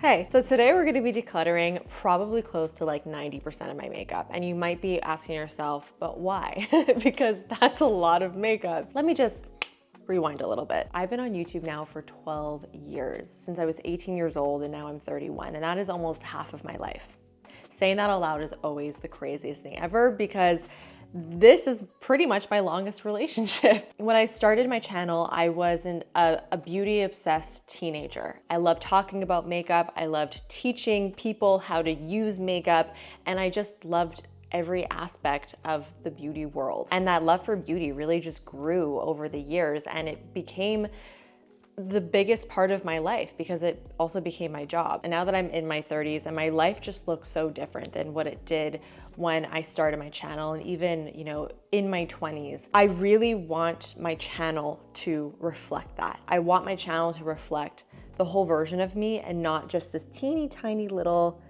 Hey, so today we're gonna be decluttering probably close to like 90% of my makeup. And you might be asking yourself, but why? Because that's a lot of makeup. Let me just rewind a little bit. I've been on YouTube now for 12 years, since I was 18 years old and now I'm 31, and that is almost half of my life. Saying that out loud is always the craziest thing ever because this is pretty much my longest relationship. When I started my channel, I was a beauty obsessed teenager. I loved talking about makeup. I loved teaching people how to use makeup. And I just loved every aspect of the beauty world. And that love for beauty really just grew over the years, and it became the biggest part of my life because it also became my job. And now that I'm in my 30s and my life just looks so different than what it did when I started my channel, and even, in my 20s, I really want my channel to reflect that. I want my channel to reflect the whole version of me and not just this teeny tiny little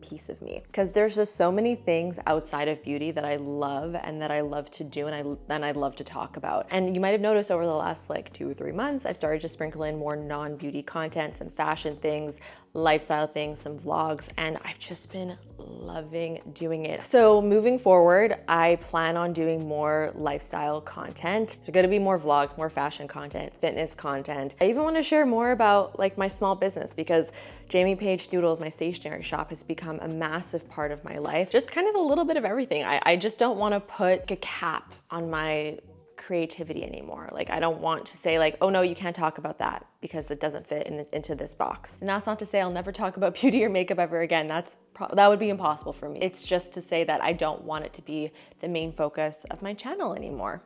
piece of me, because there's just so many things outside of beauty that I love and that I love to do and I love to talk about. And you might have noticed over the last like 2 or 3 months, I've started to sprinkle in more non-beauty content, some fashion things, lifestyle things, some vlogs, and I've just been loving doing it. So moving forward, I plan on doing more lifestyle content. There's gonna be more vlogs, more fashion content, fitness content. I even want to share more about like my small business, because Paige Doodles, my stationery shop, has become a massive part of my life. Just kind of a little bit of everything. I just don't want to put a cap on my creativity anymore. Like, I don't want to say like, oh no, you can't talk about that because it doesn't fit into this box. And that's not to say I'll never talk about beauty or makeup ever again. That would be impossible for me. It's just to say that I don't want it to be the main focus of my channel anymore.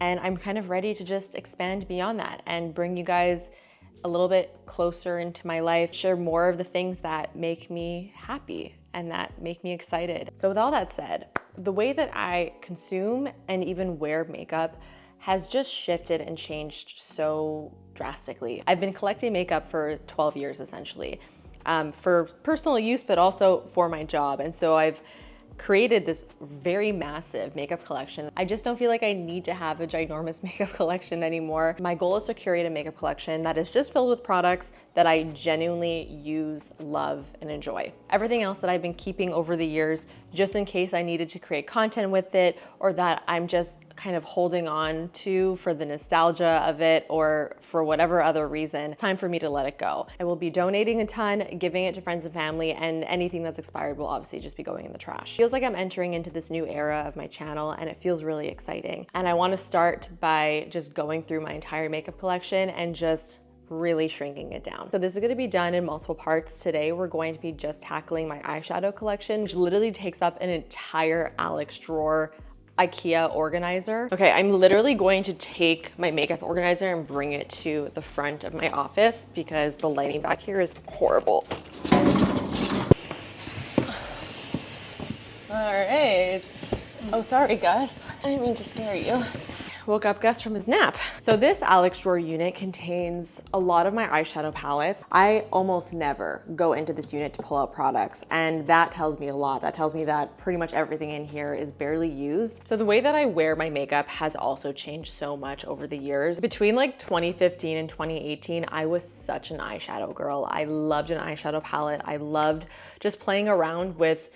And I'm kind of ready to just expand beyond that and bring you guys a little bit closer into my life, share more of the things that make me happy and that make me excited. So with all that said, the way that I consume and even wear makeup has just shifted and changed so drastically. I've been collecting makeup for 12 years essentially, for personal use, but also for my job. And so I've created this very massive makeup collection. I just don't feel like I need to have a ginormous makeup collection anymore. My goal is to curate a makeup collection that is just filled with products that I genuinely use, love, and enjoy. Everything else that I've been keeping over the years, just in case I needed to create content with it, or that I'm just kind of holding on to for the nostalgia of it or for whatever other reason, time for me to let it go. I will be donating a ton, giving it to friends and family, and anything that's expired will obviously just be going in the trash. Feels like I'm entering into this new era of my channel, and it feels really exciting. And I want to start by just going through my entire makeup collection and just really shrinking it down. So this is going to be done in multiple parts. Today we're going to be just tackling my eyeshadow collection, which literally takes up an entire Alex drawer IKEA organizer. Okay, I'm literally going to take my makeup organizer and bring it to the front of my office because the lighting back here is horrible. All right. Oh, sorry, Gus. I didn't mean to scare you. Woke up Gus from his nap. So this Alex drawer unit contains a lot of my eyeshadow palettes. I almost never go into this unit to pull out products, and that tells me a lot. That tells me that pretty much everything in here is barely used. So the way that I wear my makeup has also changed so much over the years. Between like 2015 and 2018, I was such an eyeshadow girl. I loved an eyeshadow palette. I loved just playing around with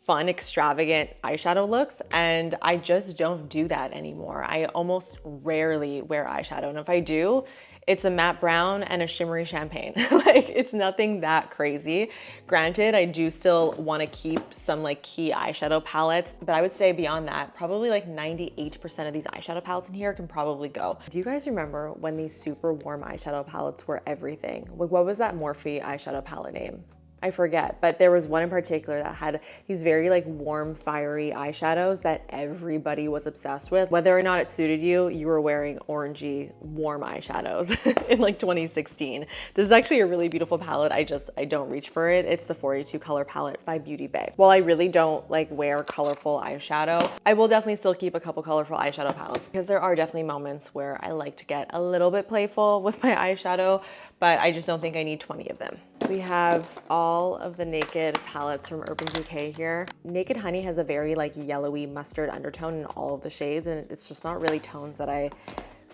fun, extravagant eyeshadow looks, and I just don't do that anymore. I almost rarely wear eyeshadow, and if I do, it's a matte brown and a shimmery champagne. Like, it's nothing that crazy. Granted, I do still want to keep some like key eyeshadow palettes, but I would say beyond that, probably like 98% of these eyeshadow palettes in here can probably go. Do you guys remember when these super warm eyeshadow palettes were everything? Like, what was that Morphe eyeshadow palette name? I forget, but there was one in particular that had these very like warm, fiery eyeshadows that everybody was obsessed with. Whether or not it suited you, you were wearing orangey, warm eyeshadows in like 2016. This is actually a really beautiful palette. I don't reach for it. It's the 42 color palette by Beauty Bay. While I really don't like wear colorful eyeshadow, I will definitely still keep a couple colorful eyeshadow palettes because there are definitely moments where I like to get a little bit playful with my eyeshadow, but I just don't think I need 20 of them. We have all of the Naked palettes from Urban Bouquet here. Naked Honey has a very like yellowy mustard undertone in all of the shades, and it's just not really tones that I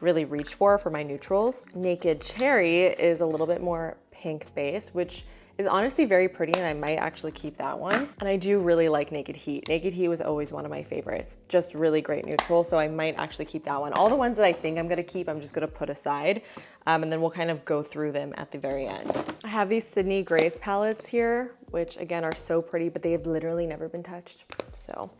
really reach for my neutrals. Naked Cherry is a little bit more pink base, which is honestly very pretty, and I might actually keep that one. And I do really like Naked Heat. Naked Heat was always one of my favorites. Just really great neutral, so I might actually keep that one. All the ones that I think I'm gonna keep, I'm just gonna put aside, and then we'll kind of go through them at the very end. I have these Sydney Grace palettes here, which again are so pretty, but they have literally never been touched. So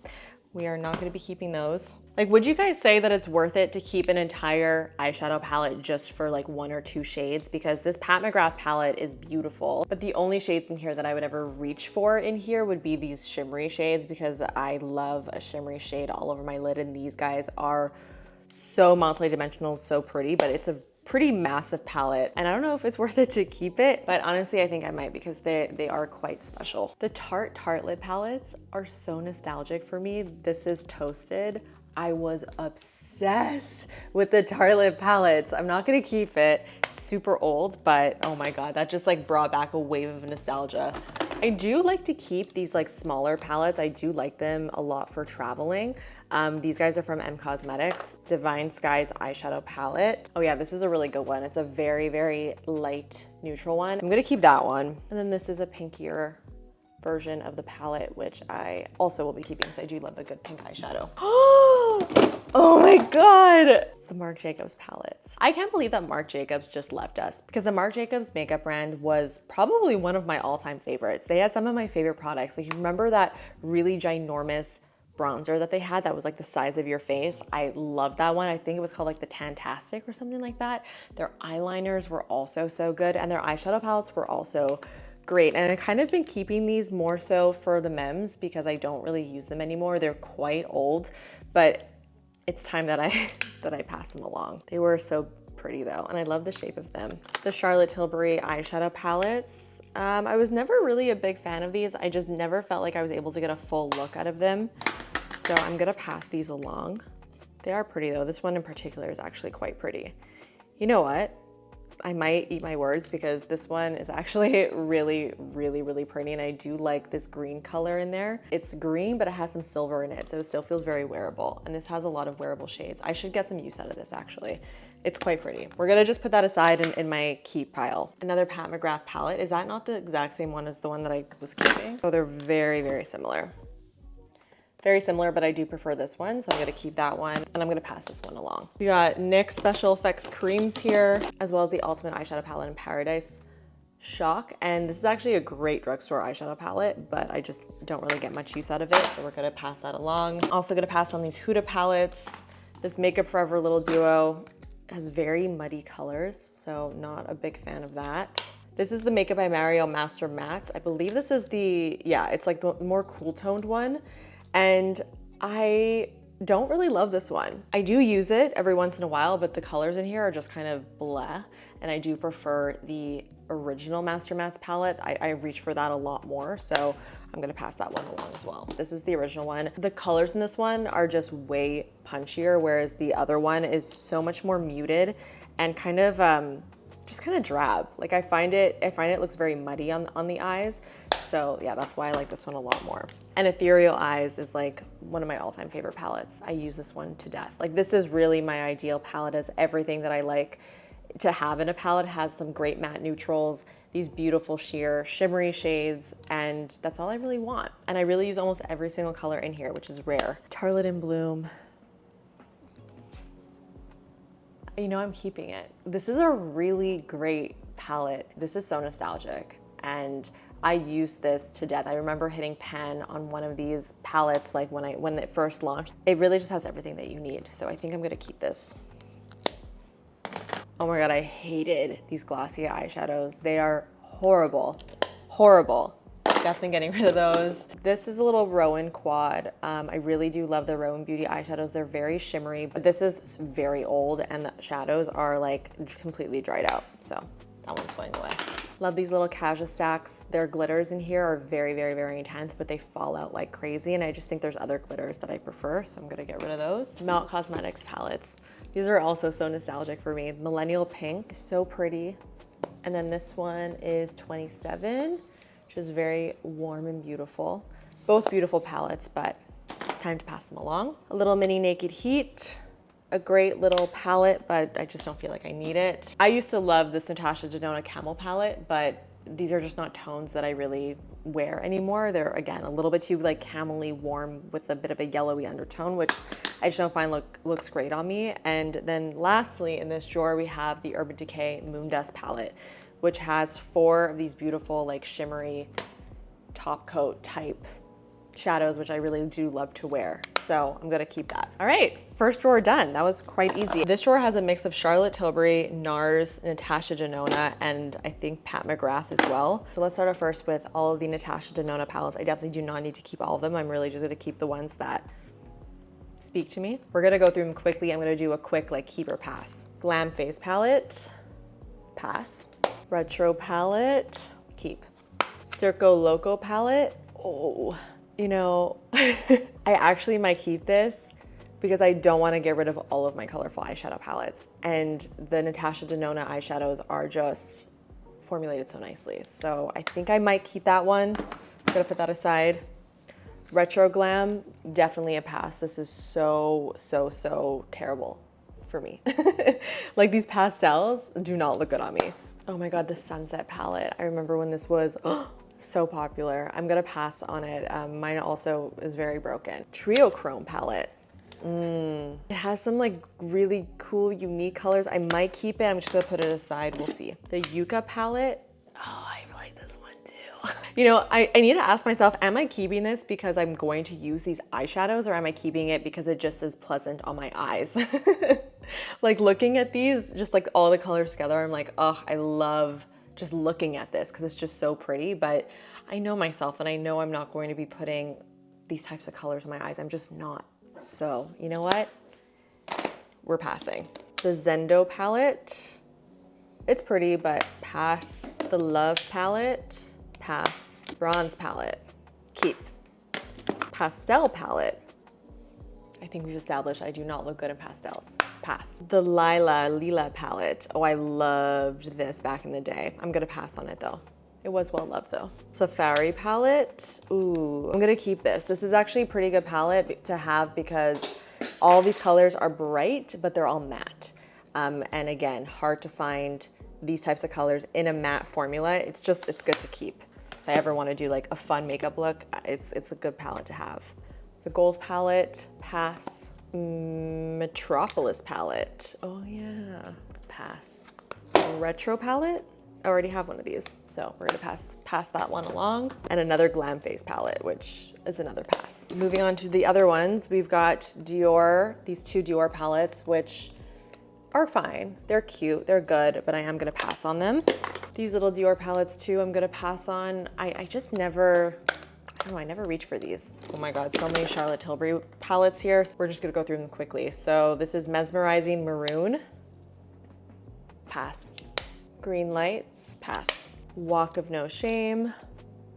we are not gonna be keeping those. Like, would you guys say that it's worth it to keep an entire eyeshadow palette just for like 1 or 2 shades? Because this Pat McGrath palette is beautiful, but the only shades in here that I would ever reach for in here would be these shimmery shades, because I love a shimmery shade all over my lid, and these guys are so multi-dimensional, so pretty, but it's a pretty massive palette, and I don't know if it's worth it to keep it, but honestly, I think I might, because they are quite special. The Tarte lid palettes are so nostalgic for me. This is Toasted. I was obsessed with the Tarte lid palettes. I'm not gonna keep it. It's super old, but oh my God, that just like brought back a wave of nostalgia. I do like to keep these like smaller palettes. I do like them a lot for traveling. These guys are from M Cosmetics, Divine Skies eyeshadow palette. Oh yeah, this is a really good one. It's a very, very light neutral one. I'm gonna keep that one. And then this is a pinkier version of the palette, which I also will be keeping, because I do love a good pink eyeshadow. Oh my God. The Marc Jacobs palettes. I can't believe that Marc Jacobs just left us, because the Marc Jacobs makeup brand was probably one of my all-time favorites. They had some of my favorite products. Like, you remember that really ginormous bronzer that they had that was like the size of your face? I loved that one. I think it was called like the Tantastic or something like that. Their eyeliners were also so good, and their eyeshadow palettes were also great. And I've kind of been keeping these more so for the memes, because I don't really use them anymore. They're quite old, but it's time that I pass them along. They were so pretty though, and I love the shape of them. The Charlotte Tilbury eyeshadow palettes. I was never really a big fan of these. I just never felt like I was able to get a full look out of them. So I'm gonna pass these along. They are pretty though. This one in particular is actually quite pretty. You know what? I might eat my words, because this one is actually really, really, really pretty, and I do like this green color in there. It's green, but it has some silver in it, so it still feels very wearable, and this has a lot of wearable shades. I should get some use out of this, actually. It's quite pretty. We're gonna just put that aside in my keep pile. Another Pat McGrath palette. Is that not the exact same one as the one that I was keeping? Oh, they're very, very similar. Very similar, but I do prefer this one, so I'm gonna keep that one, and I'm gonna pass this one along. We got NYX Special Effects creams here, as well as the Ultimate Eyeshadow Palette in Paradise Shock. And this is actually a great drugstore eyeshadow palette, but I just don't really get much use out of it, so we're gonna pass that along. Also gonna pass on these Huda palettes. This Makeup Forever Little Duo has very muddy colors, so not a big fan of that. This is the Makeup by Mario Master Mattes. I believe this is the, yeah, it's like the more cool toned one. And I don't really love this one. I do use it every once in a while, but the colors in here are just kind of blah. And I do prefer the original Master Mattes palette. I reach for that a lot more, so I'm gonna pass that one along as well. This is the original one. The colors in this one are just way punchier, whereas the other one is so much more muted and kind of just kind of drab. Like, I find it looks very muddy on the eyes. So yeah, that's why I like this one a lot more. And Ethereal Eyes is like one of my all-time favorite palettes. I use this one to death. Like, this is really my ideal palette, as everything that I like to have in a palette. It has some great matte neutrals, these beautiful sheer shimmery shades, and that's all I really want. And I really use almost every single color in here, which is rare. Tarlet in Bloom. You know, I'm keeping it. This is a really great palette. This is so nostalgic, and I used this to death. I remember hitting pan on one of these palettes like when it first launched. It really just has everything that you need, so I think I'm gonna keep this. Oh my God, I hated these glossy eyeshadows. They are horrible, horrible. Definitely getting rid of those. This is a little Rowan quad. I really do love the Rowan Beauty eyeshadows. They're very shimmery, but this is very old, and the shadows are like completely dried out, so that one's going away. Love these little Kaja stacks. Their glitters in here are very, very, very intense, but they fall out like crazy, and I just think there's other glitters that I prefer, so I'm gonna get rid of those. Melt Cosmetics palettes. These are also so nostalgic for me. Millennial Pink, so pretty. And then this one is 27, which is very warm and beautiful. Both beautiful palettes, but it's time to pass them along. A little mini Naked Heat. a great little palette, but I just don't feel like I need it. I used to love this Natasha Denona Camel palette, but these are just not tones that I really wear anymore. They're, again, a little bit too like camel-y warm with a bit of a yellowy undertone, which I just don't find looks great on me. And then lastly, in this drawer, we have the Urban Decay Moon Dust palette, which has 4 of these beautiful like shimmery top coat type shadows, which I really do love to wear. So I'm gonna keep that. All right, first drawer done. That was quite easy. This drawer has a mix of Charlotte Tilbury, NARS, Natasha Denona, and I think Pat McGrath as well. So let's start off first with all of the Natasha Denona palettes. I definitely do not need to keep all of them. I'm really just gonna keep the ones that speak to me. We're gonna go through them quickly. I'm gonna do a quick like keep or pass. Glam Face palette, pass. Retro palette, keep. Circo Loco palette, oh. You know, I actually might keep this because I don't want to get rid of all of my colorful eyeshadow palettes. And the Natasha Denona eyeshadows are just formulated so nicely. So I think I might keep that one. I'm gonna put that aside. Retro Glam, definitely a pass. This is so terrible for me. Like these pastels do not look good on me. Oh my God, the Sunset palette. I remember when this was, so popular. I'm gonna pass on it. Mine also is very broken. Trio Chrome palette. It has some like really cool, unique colors. I might keep it. I'm just gonna put it aside. We'll see. The Yucca palette. Oh, I like this one too. You know, I need to ask myself, am I keeping this because I'm going to use these eyeshadows, or am I keeping it because it just is pleasant on my eyes? Like looking at these, just like all the colors together, I'm like, oh, I love just looking at this because it's just so pretty. But I know myself and I know I'm not going to be putting these types of colors in my eyes. I'm just not. So you know what? We're passing. The Zendo palette. It's pretty, but pass. The Love palette, pass. Bronze palette, keep. Pastel palette. I think we've established I do not look good in pastels. Pass. The Lila palette. Oh, I loved this back in the day. I'm gonna pass on it though. It was well loved though. Safari palette. Ooh, I'm gonna keep this. This is actually a pretty good palette to have because all these colors are bright, but they're all matte. And again, hard to find these types of colors in a matte formula. It's good to keep. If I ever wanna do like a fun makeup look, it's a good palette to have. The gold palette, pass. Metropolis palette, oh yeah, pass. Retro palette, I already have one of these, so we're gonna pass that one along. And another Glam Face palette, which is another pass. Moving on to the other ones, we've got Dior, these 2 Dior palettes, which are fine. They're cute, they're good, but I am gonna pass on them. These little Dior palettes too, I'm gonna pass on. I just never, I don't know, I never reach for these. Oh my God, so many Charlotte Tilbury palettes here. So we're just gonna go through them quickly. So this is Mesmerizing Maroon, pass. Green Lights, pass. Walk of No Shame,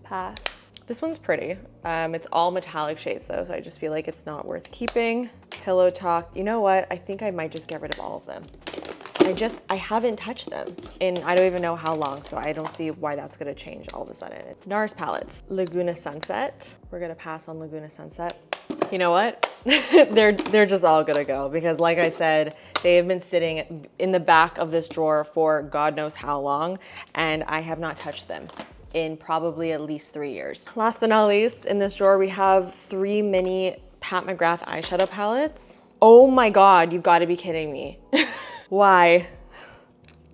pass. This one's pretty. It's all metallic shades though, so I just feel like it's not worth keeping. Pillow Talk, you know what? I think I might just get rid of all of them. I haven't touched them in I don't even know how long, so I don't see why that's gonna change all of a sudden. NARS palettes, Laguna Sunset. We're gonna pass on Laguna Sunset. You know what? they're just all gonna go because like I said, they have been sitting in the back of this drawer for God knows how long, and I have not touched them in probably at least 3 years. Last but not least, in this drawer, we have 3 mini Pat McGrath eyeshadow palettes. Oh my God, you've gotta be kidding me. Why?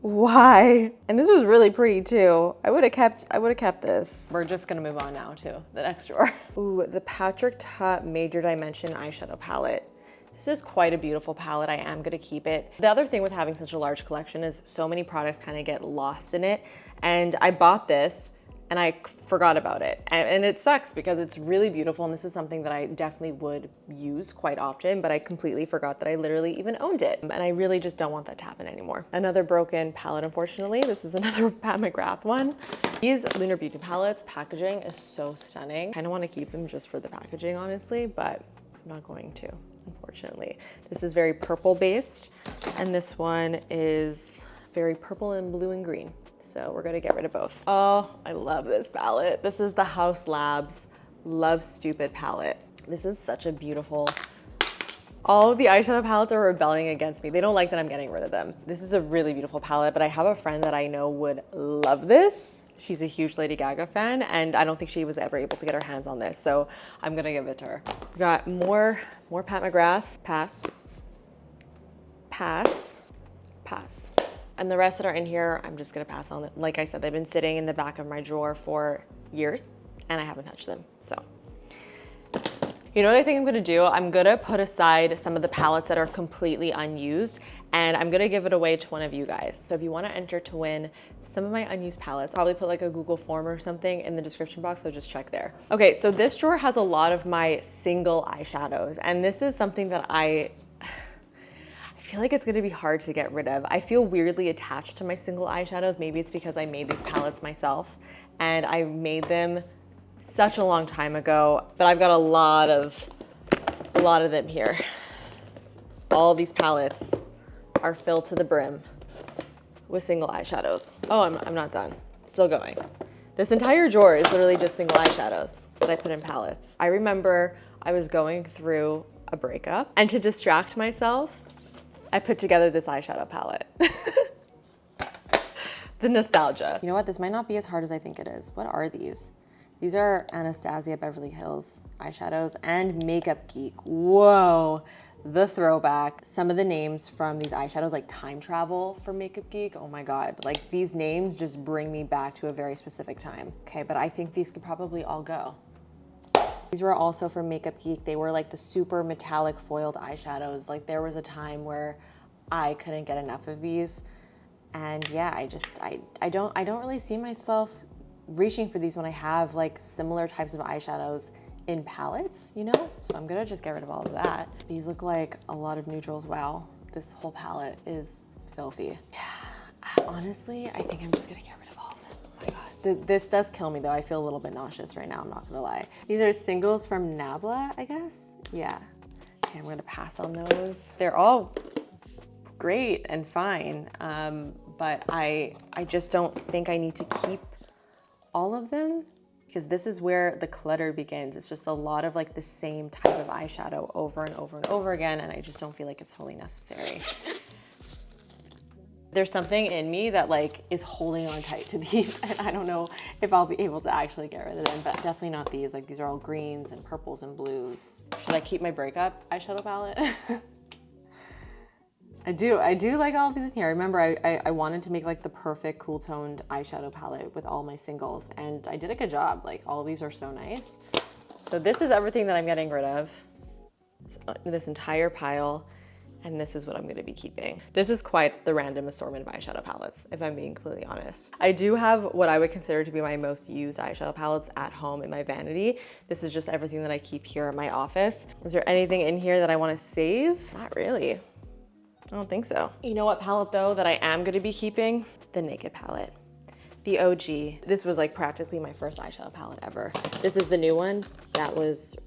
Why? And this was really pretty too. I would have kept this. We're just gonna move on now to the next drawer. Ooh, the Patrick Ta Major Dimension eyeshadow palette. This is quite a beautiful palette. I am gonna keep it. The other thing with having such a large collection is so many products kind of get lost in it. And I bought this and I forgot about it. And it sucks because it's really beautiful and this is something that I definitely would use quite often, but I completely forgot that I literally even owned it. And I really just don't want that to happen anymore. Another broken palette, unfortunately. This is another Pat McGrath one. These Lunar Beauty palettes, packaging is so stunning. I kind of want to keep them just for the packaging, honestly, but I'm not going to, unfortunately. This is very purple based, and this one is very purple and blue and green. So we're gonna get rid of both. Oh, I love this palette. This is the House Labs Love Stupid palette. This is such a beautiful All of the eyeshadow palettes are rebelling against me. They don't like that I'm getting rid of them. This is a really beautiful palette, but I have a friend that I know would love this. She's a huge Lady Gaga fan, and I don't think she was ever able to get her hands on this, so I'm gonna give it to her. We got more Pat McGrath. Pass. Pass. Pass. And the rest that are in here, I'm just gonna pass on. Like I said, they've been sitting in the back of my drawer for years, and I haven't touched them, so. You know what I think I'm gonna do? I'm gonna put aside some of the palettes that are completely unused, and I'm gonna give it away to one of you guys. So if you wanna enter to win some of my unused palettes, probably put like a Google form or something in the description box, so just check there. Okay, so this drawer has a lot of my single eyeshadows, and this is something that I feel like it's gonna be hard to get rid of. I feel weirdly attached to my single eyeshadows. Maybe it's because I made these palettes myself, and I made them such a long time ago, but I've got a lot of them here. All these palettes are filled to the brim with single eyeshadows. Oh, I'm not done. Still going. This entire drawer is literally just single eyeshadows that I put in palettes. I remember I was going through a breakup, and to distract myself, I put together this eyeshadow palette. The nostalgia. You know what? This might not be as hard as I think it is. What are these? These are Anastasia Beverly Hills eyeshadows and Makeup Geek. Whoa, the throwback. Some of the names from these eyeshadows, like Time Travel for Makeup Geek. Oh my God, like these names just bring me back to a very specific time. Okay, but I think these could probably all go. These were also from Makeup Geek. They were like the super metallic foiled eyeshadows. Like there was a time where I couldn't get enough of these. And yeah, I don't really see myself reaching for these when I have like similar types of eyeshadows in palettes, you know? So I'm gonna just get rid of all of that. These look like a lot of neutrals. Wow, this whole palette is filthy. Yeah, honestly, I think I'm just gonna get rid of all of them. Oh my God. This does kill me though. I feel a little bit nauseous right now, I'm not gonna lie. These are singles from Nabla, I guess? Yeah. Okay, I'm gonna pass on those. They're all great and fine, but I just don't think I need to keep all of them, because this is where the clutter begins. It's just a lot of like the same type of eyeshadow over and over and over again, and I just don't feel like it's totally necessary. There's something in me that like is holding on tight to these, and I don't know if I'll be able to actually get rid of them, but definitely not these. Like these are all greens and purples and blues. Should I keep my breakup eyeshadow palette? I do like all of these in here. I remember I wanted to make like the perfect cool toned eyeshadow palette with all my singles, and I did a good job. Like all of these are so nice. So this is everything that I'm getting rid of. So this entire pile, and this is what I'm gonna be keeping. This is quite the random assortment of eyeshadow palettes, if I'm being completely honest. I do have what I would consider to be my most used eyeshadow palettes at home in my vanity. This is just everything that I keep here in my office. Is there anything in here that I wanna save? Not really. I don't think so. You know what palette though that I am gonna be keeping? The Naked palette. The OG. This was like practically my first eyeshadow palette ever. This is the new one that was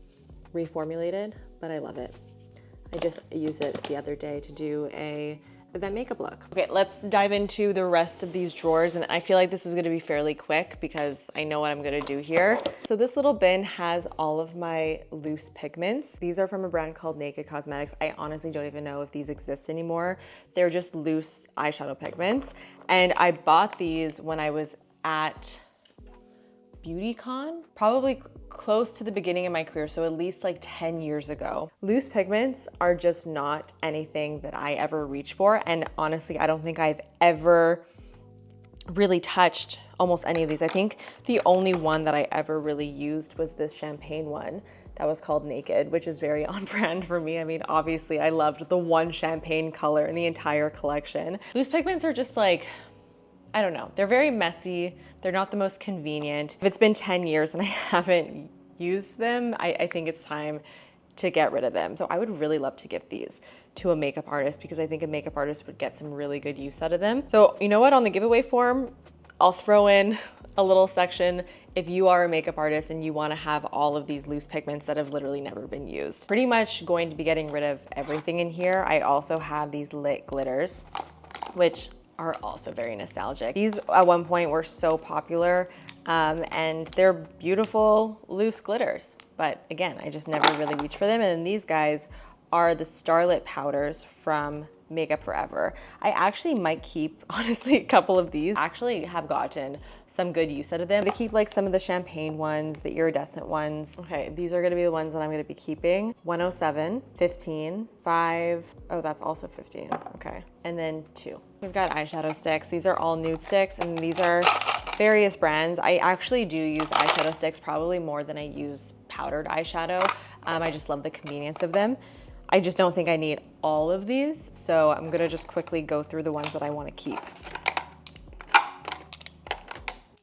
reformulated, but I love it. I just used it the other day to do a event makeup look. Okay, let's dive into the rest of these drawers, and I feel like this is gonna be fairly quick because I know what I'm gonna do here. So this little bin has all of my loose pigments. These are from a brand called Naked Cosmetics. I honestly don't even know if these exist anymore. They're just loose eyeshadow pigments. And I bought these when I was at BeautyCon, probably close to the beginning of my career, so at least like 10 years ago. Loose pigments are just not anything that I ever reach for, and honestly, I don't think I've ever really touched almost any of these. I think the only one that I ever really used was this champagne one that was called Naked, which is very on brand for me. I mean, obviously, I loved the one champagne color in the entire collection. Loose pigments are just like, I don't know, they're very messy. They're not the most convenient. If it's been 10 years and I haven't used them, I think it's time to get rid of them. So I would really love to give these to a makeup artist because I think a makeup artist would get some really good use out of them. So you know what, on the giveaway form, I'll throw in a little section if you are a makeup artist and you wanna have all of these loose pigments that have literally never been used. Pretty much going to be getting rid of everything in here. I also have these lit glitters, which are also very nostalgic. These at one point were so popular, and they're beautiful loose glitters. But again, I just never really reached for them. And these guys are the Starlit powders from Makeup Forever. I actually might keep, honestly, a couple of these. I actually have gotten some good use out of them. To keep like some of the champagne ones, the iridescent ones. Okay, these are gonna be the ones that I'm gonna be keeping. 107, 15, 5, oh, that's also 15, okay. And then 2. We've got eyeshadow sticks. These are all nude sticks, and these are various brands. I actually do use eyeshadow sticks probably more than I use powdered eyeshadow. I just love the convenience of them. I just don't think I need all of these, so I'm gonna just quickly go through the ones that I wanna keep.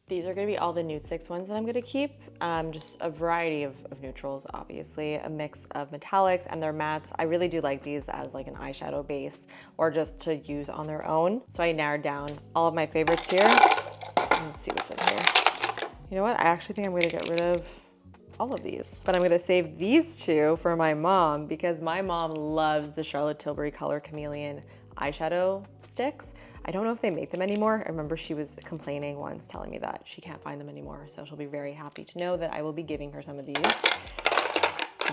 These are gonna be all the nude sticks ones that I'm gonna keep. Just a variety of neutrals, obviously, a mix of metallics and their mattes. I really do like these as like an eyeshadow base or just to use on their own. So I narrowed down all of my favorites here. Let's see what's in here. You know what? I actually think I'm gonna get rid of all of these, but I'm gonna save these 2 for my mom because my mom loves the Charlotte Tilbury Color Chameleon eyeshadow sticks. I don't know if they make them anymore. I remember she was complaining once, telling me that she can't find them anymore, so she'll be very happy to know that I will be giving her some of these.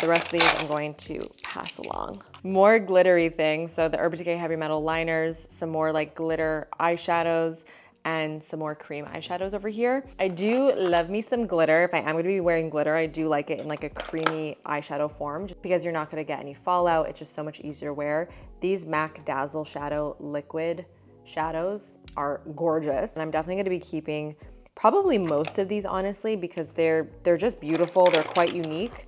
The rest of these I'm going to pass along. More glittery things, so the Urban Decay Heavy Metal liners, some more like glitter eyeshadows, and some more cream eyeshadows over here. I do love me some glitter. If I am gonna be wearing glitter, I do like it in like a creamy eyeshadow form, just because you're not gonna get any fallout. It's just so much easier to wear. These MAC Dazzle Shadow Liquid shadows are gorgeous. And I'm definitely gonna be keeping probably most of these, honestly, because they're just beautiful. They're quite unique.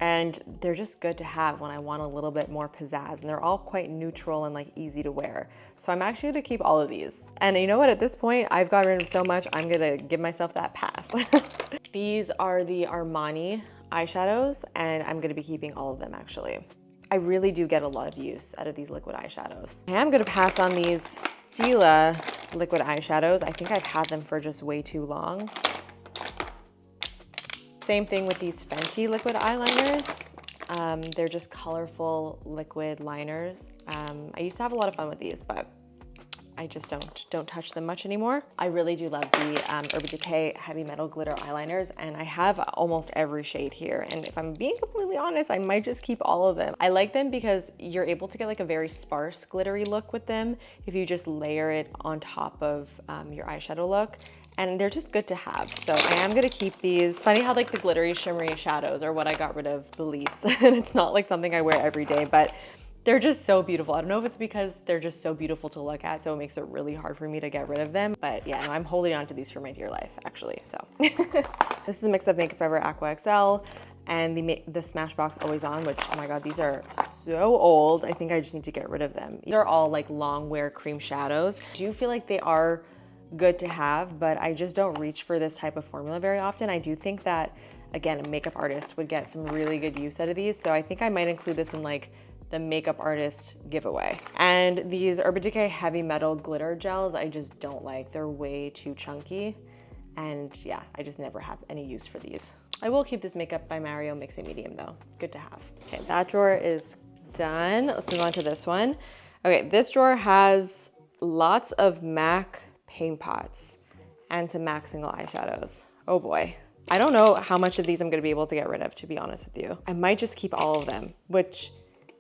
And they're just good to have when I want a little bit more pizzazz, and they're all quite neutral and like easy to wear. So I'm actually gonna keep all of these. And you know what, at this point, I've gotten rid of so much, I'm gonna give myself that pass. These are the Armani eyeshadows, and I'm gonna be keeping all of them actually. I really do get a lot of use out of these liquid eyeshadows. I am gonna pass on these Stila liquid eyeshadows. I think I've had them for just way too long. Same thing with these Fenty liquid eyeliners. They're just colorful liquid liners. I used to have a lot of fun with these, but I just don't touch them much anymore. I really do love the Urban Decay Heavy Metal Glitter eyeliners, and I have almost every shade here. And if I'm being completely honest, I might just keep all of them. I like them because you're able to get like a very sparse glittery look with them if you just layer it on top of your eyeshadow look. And they're just good to have. So I am gonna keep these. Funny how like the glittery shimmery shadows are what I got rid of the least. And it's not like something I wear every day, but they're just so beautiful. I don't know if it's because they're just so beautiful to look at, so it makes it really hard for me to get rid of them. But yeah, no, I'm holding on to these for my dear life, actually, so. This is a mix of Makeup Forever Aqua XL and the Smashbox Always On, which, oh my God, these are so old. I think I just need to get rid of them. These are all like long wear cream shadows. I do feel like they are good to have, but I just don't reach for this type of formula very often. I do think that, again, a makeup artist would get some really good use out of these, so I think I might include this in like the makeup artist giveaway. And these Urban Decay Heavy Metal Glitter Gels, I just don't like. They're way too chunky, and yeah, I just never have any use for these. I will keep this Makeup by Mario Mixing Medium though. Good to have. Okay, that drawer is done. Let's move on to this one. Okay, this drawer has lots of MAC paint pots and some MAC single eyeshadows. Oh boy. I don't know how much of these I'm gonna be able to get rid of, to be honest with you. I might just keep all of them, which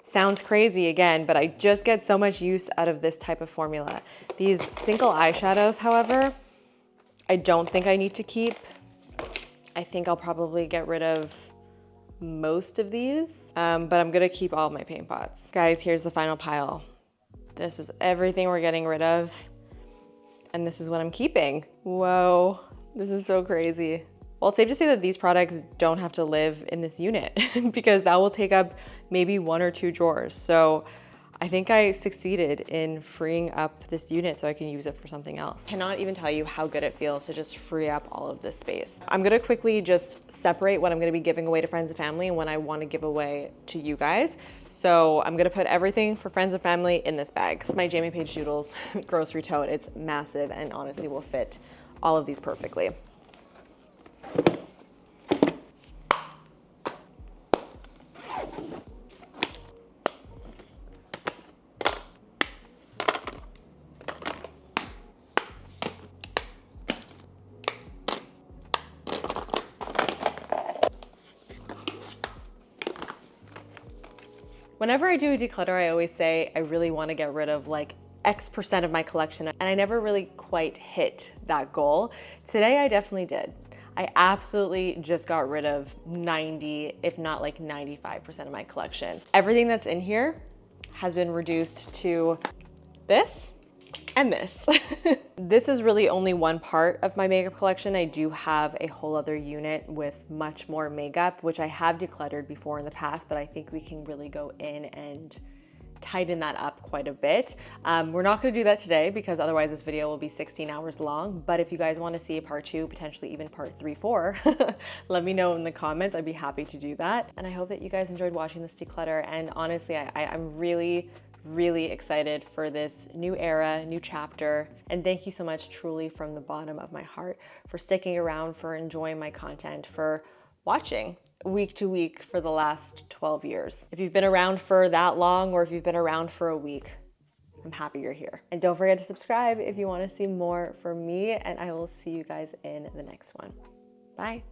sounds crazy again, but I just get so much use out of this type of formula. These single eyeshadows, however, I don't think I need to keep. I think I'll probably get rid of most of these, but I'm gonna keep all of my paint pots. Guys, here's the final pile. This is everything we're getting rid of. And this is what I'm keeping. Whoa, this is so crazy. Well, it's safe to say that these products don't have to live in this unit because that will take up maybe 1 or 2 drawers. So I think I succeeded in freeing up this unit so I can use it for something else. I cannot even tell you how good it feels to just free up all of this space. I'm gonna quickly just separate what I'm gonna be giving away to friends and family and what I wanna give away to you guys. So I'm gonna put everything for friends and family in this bag. It's my Jamie Paige Doodles grocery tote. It's massive and honestly will fit all of these perfectly. Whenever I do a declutter, I always say I really want to get rid of like X% of my collection, and I never really quite hit that goal. Today I definitely did. I absolutely just got rid of 90, if not like 95% of my collection. Everything that's in here has been reduced to this and this. This is really only one part of my makeup collection. I do have a whole other unit with much more makeup, which I have decluttered before in the past, but I think we can really go in and tighten that up quite a bit. We're not gonna do that today because otherwise this video will be 16 hours long. But if you guys wanna see a part 2, potentially even part 3, 4, let me know in the comments. I'd be happy to do that. And I hope that you guys enjoyed watching this declutter. And honestly, I'm really excited for this new era, new chapter. And thank you so much, truly from the bottom of my heart, for sticking around, for enjoying my content, for watching week to week for the last 12 years. If you've been around for that long, or if you've been around for a week, I'm happy you're here. And don't forget to subscribe if you want to see more from me, and I will see you guys in the next one. Bye.